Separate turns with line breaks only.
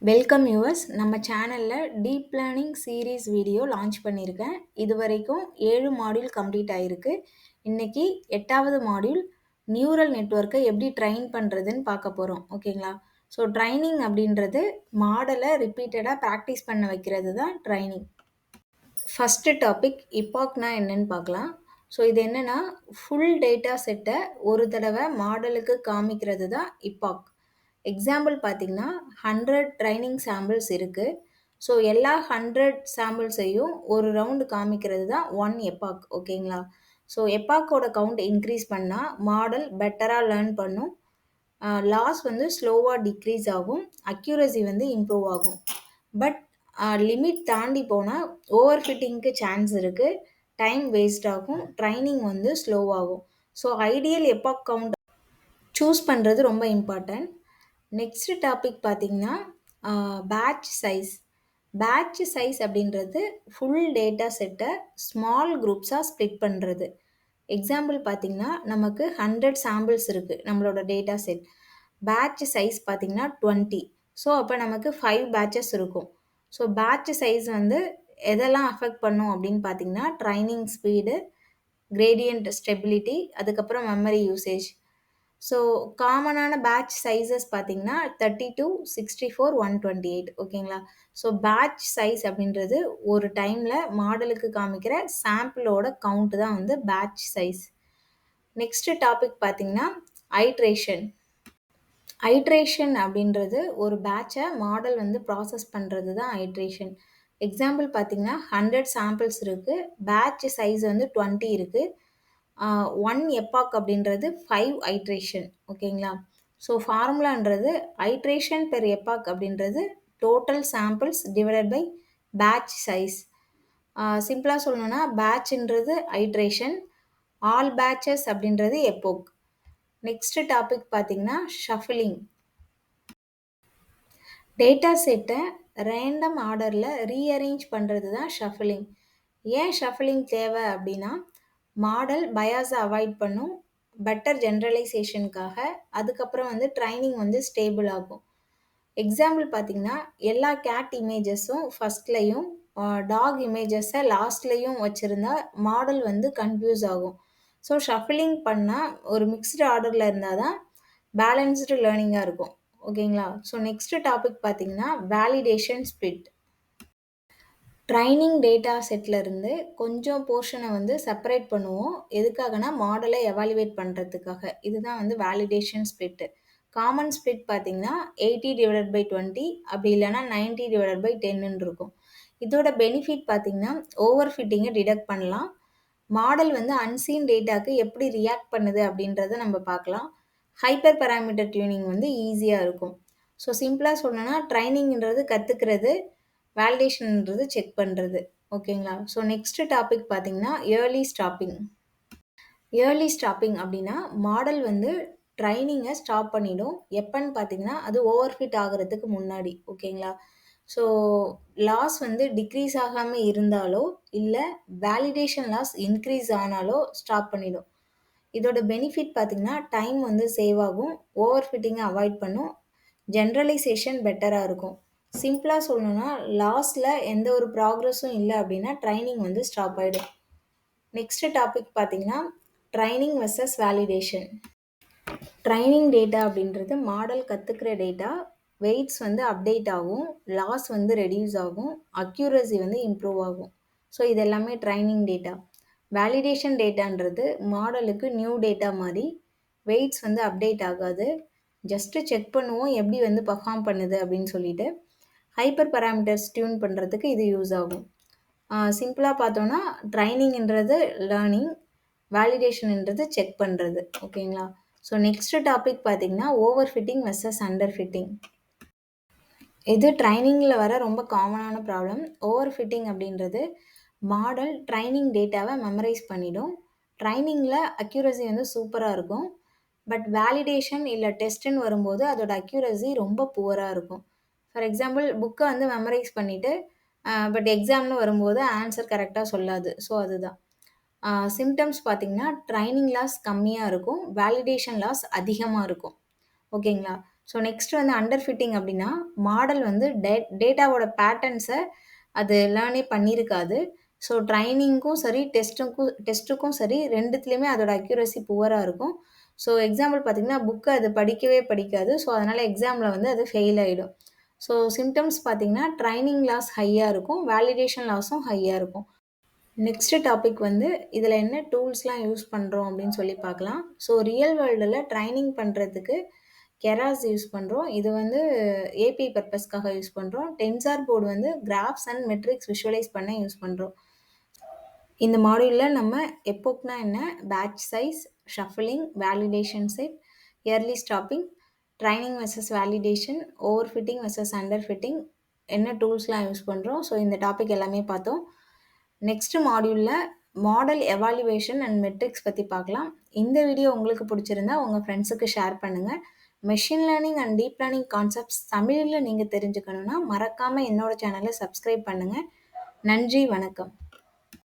Welcome viewers. நம்ம சேனலில் deep learning series video launch பண்ணியிருக்கேன். இது வரைக்கும் 7 மாடியூல் கம்ப்ளீட் ஆகிருக்கு. இன்னைக்கு 8வது மாடியூல் நியூரல் நெட்வொர்க்கை எப்படி ட்ரெயின் பண்ணுறதுன்னு பார்க்க போகிறோம். ஓகேங்களா? ஸோ ட்ரைனிங் அப்படின்றது மாடலை ரிப்பீட்டடாக ப்ராக்டிஸ் பண்ண வைக்கிறது தான் ட்ரைனிங். ஃபஸ்ட்டு டாபிக் இப்பாக்னா என்னன்னு பார்க்கலாம். ஸோ இது என்னென்னா ஃபுல் டேட்டா செட்டை ஒரு தடவை மாடலுக்கு காமிக்கிறது தான் இப்பாக். எக்ஸாம்பிள் பார்த்தீங்கன்னா 100 ட்ரைனிங் சாம்பிள்ஸ் இருக்குது. ஸோ எல்லா 100 சாம்பிள்ஸையும் ஒரு ரவுண்டு காமிக்கிறது தான் ஒன் எப்பாக். ஓகேங்களா? ஸோ எப்பாக்கோட கவுண்ட் இன்க்ரீஸ் பண்ணால் மாடல் பெட்டராக லேர்ன் பண்ணும். லாஸ் வந்து ஸ்லோவாக டிக்ரீஸ் ஆகும், அக்யூரசி வந்து இம்ப்ரூவ் ஆகும். பட் லிமிட் தாண்டி போனால் ஓவர் ஃபிட்டிங்க்கு சான்ஸ் இருக்குது, டைம் வேஸ்ட் ஆகும், ட்ரைனிங் வந்து ஸ்லோவாகும். ஸோ ஐடியல் எப்பாக் கவுண்ட் சூஸ் பண்ணுறது ரொம்ப இம்பார்ட்டன்ட். நெக்ஸ்ட் டாபிக் பார்த்தீங்கன்னா பேட்ச் சைஸ். பேட்ச் சைஸ் அப்படின்றது ஃபுல் டேட்டா செட்டை ஸ்மால் குரூப்ஸாக ஸ்ப்ளிட் பண்ணுறது. எக்ஸாம்பிள் பார்த்தீங்கன்னா நமக்கு 100 சாம்பிள்ஸ் இருக்குது நம்மளோட டேட்டா செட். பேட்ச் சைஸ் பார்த்தீங்கன்னா 20. ஸோ அப்போ நமக்கு 5 பேட்சஸ் இருக்கும். ஸோ பேட்ச் சைஸ் வந்து எதெல்லாம் அஃபெக்ட் பண்ணும் அப்படின்னு பார்த்தீங்கன்னா ட்ரைனிங் ஸ்பீடு, கிரேடியன்ட் ஸ்டெபிலிட்டி, அதுக்கப்புறம் மெமரி யூசேஜ். ஸோ காமனான பேட்ச் சைஸஸ் பார்த்தீங்கன்னா 32, 64, 128. ஓகேங்களா? ஸோ பேட்ச் சைஸ் அப்படின்றது ஒரு டைமில் மாடலுக்கு காமிக்கிற சாம்பிளோட கவுண்ட் தான் வந்து பேட்ச் சைஸ். நெக்ஸ்ட் டாபிக் பார்த்தீங்கன்னா ஐட்ரேஷன். ஐட்ரேஷன் அப்படின்றது ஒரு பேட்சை மாடல் வந்து ப்ராசஸ் பண்ணுறது தான் ஐட்ரேஷன். எக்ஸாம்பிள் பார்த்தீங்கன்னா 100 சாம்பிள்ஸ் இருக்குது, பேட்ச் சைஸ் வந்து 20 இருக்குது. ஒன் எப்பாக் அப்படின்றது 5 ஐட்ரேஷன். ஓகேங்களா? ஸோ ஃபார்முலான்றது ஐட்ரேஷன் பெர் எப்பாக் அப்படின்றது total samples divided by batch size. சிம்பிளாக சொல்லணும்னா பேட்ச்ன்றது ஐட்ரேஷன், ஆல் பேட்சஸ் அப்படின்றது எப்போக். நெக்ஸ்ட் டாபிக் பார்த்தீங்கன்னா ஷஃபிலிங். டேட்டா செட்டை ரேண்டம் ஆர்டரில் ரீஅரேஞ்ச் பண்ணுறது தான் ஷஃபிலிங். ஏன் ஷஃபிலிங் தேவை அப்படின்னா மாடல் பயாஸை அவாய்ட் பண்ணும், பெட்டர் ஜென்ரலைசேஷனுக்காக. அதுக்கப்புறம் வந்து ட்ரைனிங் வந்து ஸ்டேபிள் ஆகும். எக்ஸாம்பிள் பார்த்தீங்கன்னா எல்லா கேட் இமேஜஸும் ஃபஸ்ட்லையும் டாக் இமேஜஸை லாஸ்ட்லையும் வச்சுருந்தா மாடல் வந்து கன்ஃபியூஸ் ஆகும். ஸோ ஷஃபிலிங் பண்ணால் ஒரு மிக்ஸ்டு ஆர்டரில் இருந்தால் தான் பேலன்ஸ்டு லேர்னிங்காக இருக்கும். ஓகேங்களா? ஸோ நெக்ஸ்ட் டாபிக் பார்த்தீங்கன்னா வேலிடேஷன் ஸ்ப்ளிட். ட்ரைனிங் டேட்டா செட்லேருந்து கொஞ்சம் போர்ஷனை வந்து செப்பரேட் பண்ணுவோம். எதுக்காகனா மாடலை எவாலுவேட் பண்ணுறதுக்காக. இதுதான் வந்து வேலிடேஷன் ஸ்ப்ளிட்டு. காமன் ஸ்ப்ளிட் பார்த்தீங்கன்னா 80/20, அப்படி இல்லைனா 90/10 இருக்கும். இதோட பெனிஃபிட் பார்த்தீங்கன்னா ஓவர் ஃபிட்டிங்கை டிடெக்ட் பண்ணலாம். மாடல் வந்து அன்சீன் டேட்டாக்கு எப்படி ரியாக்ட் பண்ணுது அப்படின்றத நம்ம பார்க்கலாம். ஹைப்பர் பேராமீட்டர் டியூனிங் வந்து ஈஸியாக இருக்கும். ஸோ சிம்பிளாக சொல்லணும்னா ட்ரைனிங்ன்றது கற்றுக்கிறது, வேலிடேஷன்ன்றது செக் பண்ணுறது. ஓகேங்களா? ஸோ நெக்ஸ்ட் டாபிக் பார்த்தீங்கன்னா ஏர்லி ஸ்டாப்பிங். ஏர்லி ஸ்டாப்பிங் அப்படின்னா மாடல் வந்து ட்ரைனிங்கை ஸ்டாப் பண்ணிடும். எப்போன்னு பார்த்தீங்கன்னா அது ஓவர் ஃபிட் ஆகிறதுக்கு முன்னாடி. ஓகேங்களா? ஸோ லாஸ் வந்து டிக்ரீஸ் ஆகாமல் இருந்தாலோ இல்லை வேலிடேஷன் லாஸ் இன்க்ரீஸ் ஆனாலோ ஸ்டாப் பண்ணிடும். இதோட பெனிஃபிட் பார்த்தீங்கன்னா டைம் வந்து சேவ் ஆகும், ஓவர் ஃபிட்டிங்கை அவாய்ட் பண்ணும், ஜென்ரலைசேஷன் பெட்டராக இருக்கும். சிம்பிளாக சொல்லணும்னா லாஸ்ட்டில் எந்த ஒரு ப்ராக்ரஸும் இல்லை அப்படின்னா ட்ரைனிங் வந்து ஸ்டாப் ஆகிடும். நெக்ஸ்ட் டாபிக் பார்த்தீங்கன்னா training versus validation. Training data அப்படின்றது மாடல் கற்றுக்கிற டேட்டா. வெயிட்ஸ் வந்து அப்டேட் ஆகும், லாஸ் வந்து ரெடியூஸ் ஆகும், அக்யூரசி வந்து இம்ப்ரூவ் ஆகும். ஸோ இது எல்லாமே ட்ரைனிங் டேட்டா. வேலிடேஷன் டேட்டான்றது மாடலுக்கு நியூ டேட்டா மாதிரி. வெயிட்ஸ் வந்து அப்டேட் ஆகாது, ஜஸ்ட்டு செக் பண்ணுவோம் எப்படி வந்து பர்ஃபார்ம் பண்ணுது அப்படின்னு சொல்லிட்டு. ஹைப்பர் பேராமீட்டர்ஸ் டியூன் பண்ணுறதுக்கு இது யூஸ் ஆகும். சிம்பிளாக பார்த்தோன்னா ட்ரைனிங்ன்றது லேர்னிங், வேலிடேஷன்ன்றது செக் பண்ணுறது. ஓகேங்களா? ஸோ நெக்ஸ்ட் டாபிக் பார்த்தீங்கன்னா over fitting versus under fitting. இது ட்ரைனிங்கில் வர ரொம்ப காமனான ப்ராப்ளம். ஓவர் ஃபிட்டிங் அப்படின்றது மாடல் ட்ரைனிங் டேட்டாவை மெமரைஸ் பண்ணிடும். ட்ரைனிங்கில் அக்யூரசி வந்து சூப்பராக இருக்கும், பட் வேலிடேஷன் இல்லை டெஸ்ட்டுன்னு வரும்போது அதோட அக்யூரசி ரொம்ப புவராக இருக்கும். ஃபார் எக்ஸாம்பிள் புக்கை வந்து மெமரைஸ் பண்ணிவிட்டு பட் எக்ஸாம்னு வரும்போது ஆன்சர் கரெக்டாக சொல்லாது. ஸோ அதுதான் சிம்டம்ஸ் பார்த்தீங்கன்னா ட்ரைனிங் லாஸ் கம்மியாக இருக்கும், வேலிடேஷன் லாஸ் அதிகமாக இருக்கும். ஓகேங்களா? ஸோ நெக்ஸ்ட் வந்து அண்டர் ஃபிட்டிங் அப்படின்னா, மாடல் வந்து டேட்டாவோட பேட்டர்ன்ஸை அது லேர்னே பண்ணியிருக்காது. ஸோ ட்ரைனிங்க்கும் சரி, டெஸ்ட்டுக்கும் சரி 2த்துலயுமே அதோட அக்யூரசி புவரா இருக்கும். ஸோ எக்ஸாம்பிள் பார்த்தீங்கன்னா, புக்க அது படிக்கவே படிக்காது. ஸோ அதனால எக்ஸாம்ல வந்து அது ஃபெயில் ஆயிடும். ஸோ சிம்ப்டம்ஸ் பார்த்தீங்கன்னா, ட்ரைனிங் லாஸ் ஹையா இருக்கும். வேலிடேஷன் லாஸும் ஹையா இருக்கும். நெக்ஸ்ட் டாபிக் வந்து இதில் என்ன டூல்ஸ்லாம் யூஸ் பண்ணுறோம் அப்படின்னு சொல்லி பார்க்கலாம். ஸோ ரியல் வேர்ல்டில் ட்ரைனிங் பண்ணுறதுக்கு கெராஸ் யூஸ் பண்ணுறோம். இது வந்து ஏபிஐ பர்பஸ்க்காக யூஸ் பண்ணுறோம். டென்சார் போர்டு வந்து கிராஃப்ஸ் அண்ட் மெட்ரிக்ஸ் விஷுவலைஸ் பண்ண யூஸ் பண்ணுறோம். இந்த மாடியூலில் நம்ம எப்போக்னா என்ன, batch size, shuffling, validation set, early stopping, training versus validation, overfitting versus underfitting, என்ன டூல்ஸ்லாம் யூஸ் பண்ணுறோம். ஸோ இந்த டாபிக் எல்லாமே பார்த்தோம். நெக்ஸ்ட் மாடியூலில் மாடல் எவாலுவேஷன் அண்ட் மெட்ரிக்ஸ் பற்றி பார்க்கலாம். இந்த வீடியோ உங்களுக்கு பிடிச்சிருந்தா உங்கள் ஃப்ரெண்ட்ஸுக்கு ஷேர் பண்ணுங்கள். Machine learning and deep learning concepts தமிழில் நீங்கள் தெரிஞ்சுக்கணுன்னா மறக்காமல் என்னோட சேனலை சப்ஸ்கிரைப் பண்ணுங்கள். நன்றி, வணக்கம்.